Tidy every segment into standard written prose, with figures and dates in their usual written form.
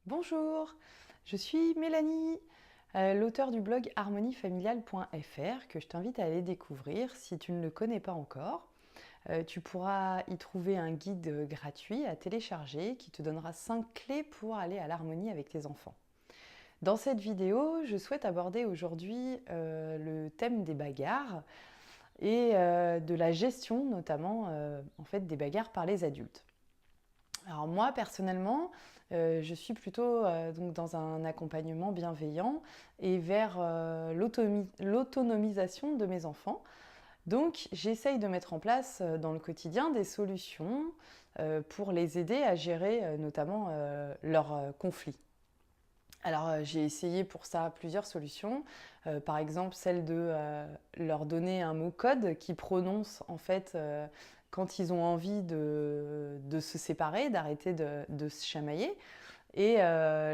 Bonjour, je suis Mélanie, l'auteure du blog harmoniefamiliale.fr que je t'invite à aller découvrir si tu ne le connais pas encore. Tu pourras y trouver un guide gratuit à télécharger qui te donnera 5 clés pour aller à l'harmonie avec tes enfants. Dans cette vidéo, je souhaite aborder aujourd'hui le thème des bagarres et de la gestion notamment des bagarres par les adultes. Alors moi, personnellement, je suis plutôt donc dans un accompagnement bienveillant et vers l'autonomisation de mes enfants. Donc j'essaye de mettre en place dans le quotidien des solutions pour les aider à gérer notamment leurs conflits. Alors j'ai essayé pour ça plusieurs solutions, par exemple celle de leur donner un mot code qui prononce en fait quand ils ont envie de se séparer, d'arrêter de se chamailler, et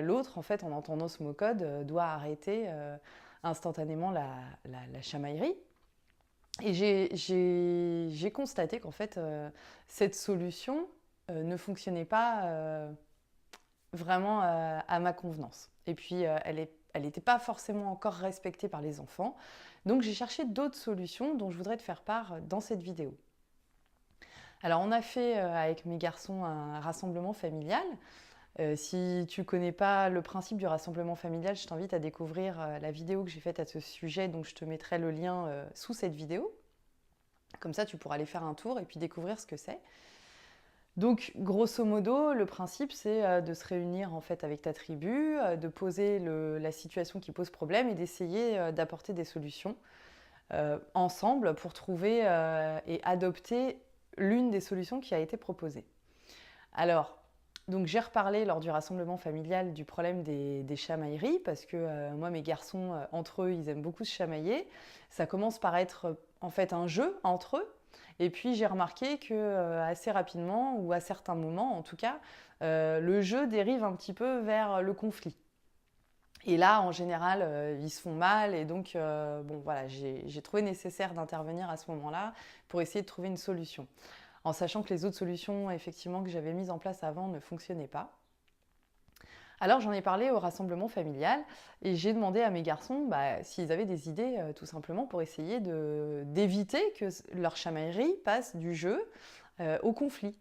l'autre en fait en entendant ce mot code doit arrêter instantanément la chamaillerie. Et j'ai constaté qu'en fait cette solution ne fonctionnait pas vraiment à ma convenance. Et puis, elle n'était pas forcément encore respectée par les enfants. Donc, j'ai cherché d'autres solutions dont je voudrais te faire part dans cette vidéo. Alors, on a fait avec mes garçons un rassemblement familial. Si tu ne connais pas le principe du rassemblement familial, je t'invite à découvrir la vidéo que j'ai faite à ce sujet, donc je te mettrai le lien sous cette vidéo. Comme ça, tu pourras aller faire un tour et puis découvrir ce que c'est. Donc, grosso modo, le principe, c'est de se réunir en fait avec ta tribu, de poser la situation qui pose problème et d'essayer d'apporter des solutions ensemble pour trouver et adopter l'une des solutions qui a été proposée. Alors, donc j'ai reparlé lors du rassemblement familial du problème des chamailleries parce que moi, mes garçons, entre eux, ils aiment beaucoup se chamailler. Ça commence par être en fait un jeu entre eux. Et puis j'ai remarqué que assez rapidement, ou à certains moments en tout cas, le jeu dérive un petit peu vers le conflit. Et là, en général, ils se font mal et donc bon voilà, j'ai trouvé nécessaire d'intervenir à ce moment-là pour essayer de trouver une solution. En sachant que les autres solutions effectivement que j'avais mises en place avant ne fonctionnaient pas. Alors j'en ai parlé au rassemblement familial et j'ai demandé à mes garçons s'ils avaient des idées tout simplement pour essayer d'éviter que leur chamaillerie passe du jeu au conflit.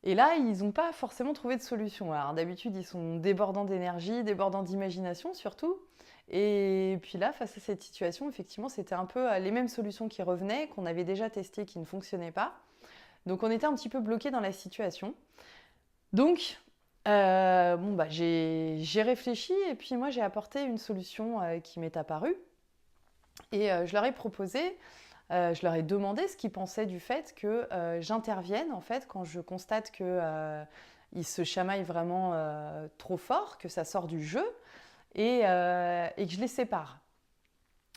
Et là, ils n'ont pas forcément trouvé de solution. Alors d'habitude, ils sont débordants d'énergie, débordants d'imagination surtout. Et puis là, face à cette situation, effectivement, c'était un peu les mêmes solutions qui revenaient, qu'on avait déjà testées, qui ne fonctionnaient pas. Donc on était un petit peu bloqués dans la situation. Donc, j'ai réfléchi et puis moi j'ai apporté une solution qui m'est apparue et je leur ai proposé, je leur ai demandé ce qu'ils pensaient du fait que j'intervienne en fait quand je constate que ils se chamaillent vraiment trop fort, que ça sort du jeu et que je les sépare.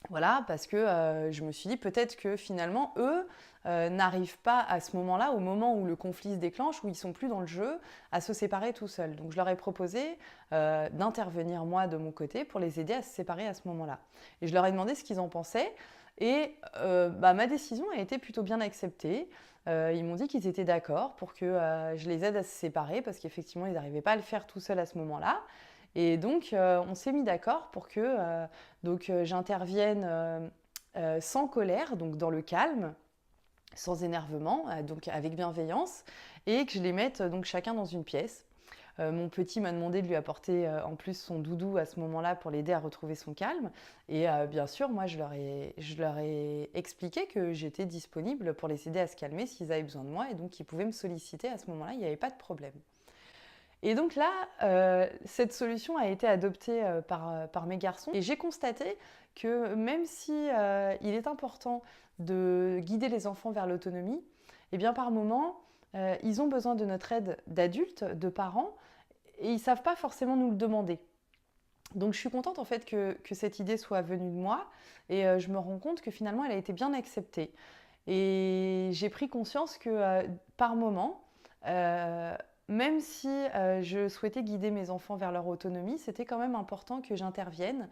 Voilà, parce que je me suis dit peut-être que finalement, eux n'arrivent pas à ce moment-là, au moment où le conflit se déclenche, où ils sont plus dans le jeu, à se séparer tout seuls. Donc je leur ai proposé d'intervenir moi de mon côté pour les aider à se séparer à ce moment-là. Et je leur ai demandé ce qu'ils en pensaient. Et ma décision a été plutôt bien acceptée. Ils m'ont dit qu'ils étaient d'accord pour que je les aide à se séparer parce qu'effectivement, ils n'arrivaient pas à le faire tout seuls à ce moment-là. Et donc, on s'est mis d'accord pour que j'intervienne sans colère, donc dans le calme, sans énervement, donc avec bienveillance, et que je les mette donc chacun dans une pièce. Mon petit m'a demandé de lui apporter en plus son doudou à ce moment-là pour l'aider à retrouver son calme. Et bien sûr, moi, je leur ai expliqué que j'étais disponible pour les aider à se calmer s'ils avaient besoin de moi et donc qu'ils pouvaient me solliciter à ce moment-là, il n'y avait pas de problème. Et donc là, cette solution a été adoptée par mes garçons et j'ai constaté que même si il est important de guider les enfants vers l'autonomie, eh bien par moment, ils ont besoin de notre aide d'adultes, de parents, et ils ne savent pas forcément nous le demander. Donc je suis contente en fait que cette idée soit venue de moi et je me rends compte que finalement elle a été bien acceptée. Et j'ai pris conscience que par moment, euh, même si je souhaitais guider mes enfants vers leur autonomie, c'était quand même important que j'intervienne,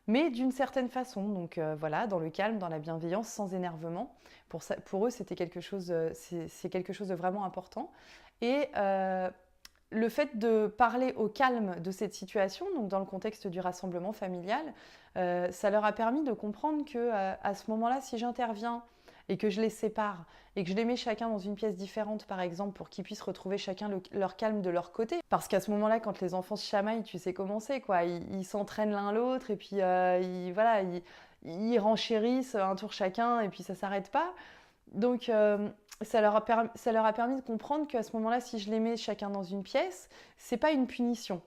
mais d'une certaine façon. Donc voilà, dans le calme, dans la bienveillance, sans énervement. Pour eux, c'est quelque chose de vraiment important. Et le fait de parler au calme de cette situation, donc dans le contexte du rassemblement familial, ça leur a permis de comprendre que à ce moment-là, si j'interviens et que je les sépare et que je les mets chacun dans une pièce différente, par exemple, pour qu'ils puissent retrouver chacun leur calme de leur côté. Parce qu'à ce moment-là, quand les enfants se chamaillent, tu sais comment c'est, quoi. Ils s'entraînent l'un l'autre et puis voilà, ils renchérissent un tour chacun et puis ça s'arrête pas. Donc, ça leur a permis de comprendre qu'à ce moment-là, si je les mets chacun dans une pièce, c'est pas une punition.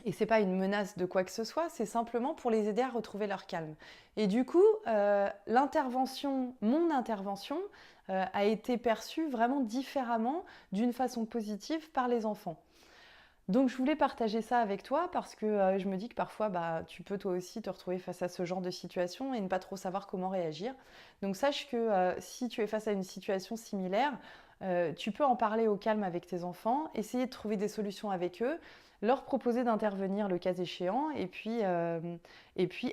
Et c'est pas une menace de quoi que ce soit, c'est simplement pour les aider à retrouver leur calme. Et du coup, mon intervention, a été perçue vraiment différemment, d'une façon positive par les enfants. Donc je voulais partager ça avec toi parce que je me dis que parfois tu peux toi aussi te retrouver face à ce genre de situation et ne pas trop savoir comment réagir. Donc sache que si tu es face à une situation similaire, tu peux en parler au calme avec tes enfants, essayer de trouver des solutions avec eux, leur proposer d'intervenir le cas échéant et puis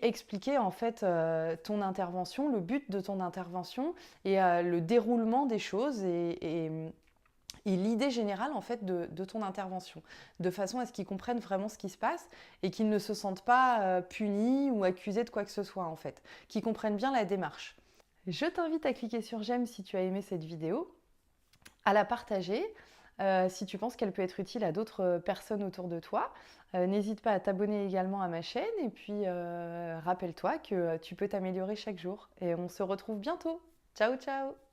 expliquer en fait ton intervention, le but de ton intervention et le déroulement des choses et l'idée générale en fait de ton intervention, de façon à ce qu'ils comprennent vraiment ce qui se passe et qu'ils ne se sentent pas punis ou accusés de quoi que ce soit en fait, qu'ils comprennent bien la démarche. Je t'invite à cliquer sur j'aime si tu as aimé cette vidéo, à la partager si tu penses qu'elle peut être utile à d'autres personnes autour de toi. N'hésite pas à t'abonner également à ma chaîne et puis rappelle-toi que tu peux t'améliorer chaque jour et on se retrouve bientôt. Ciao ciao!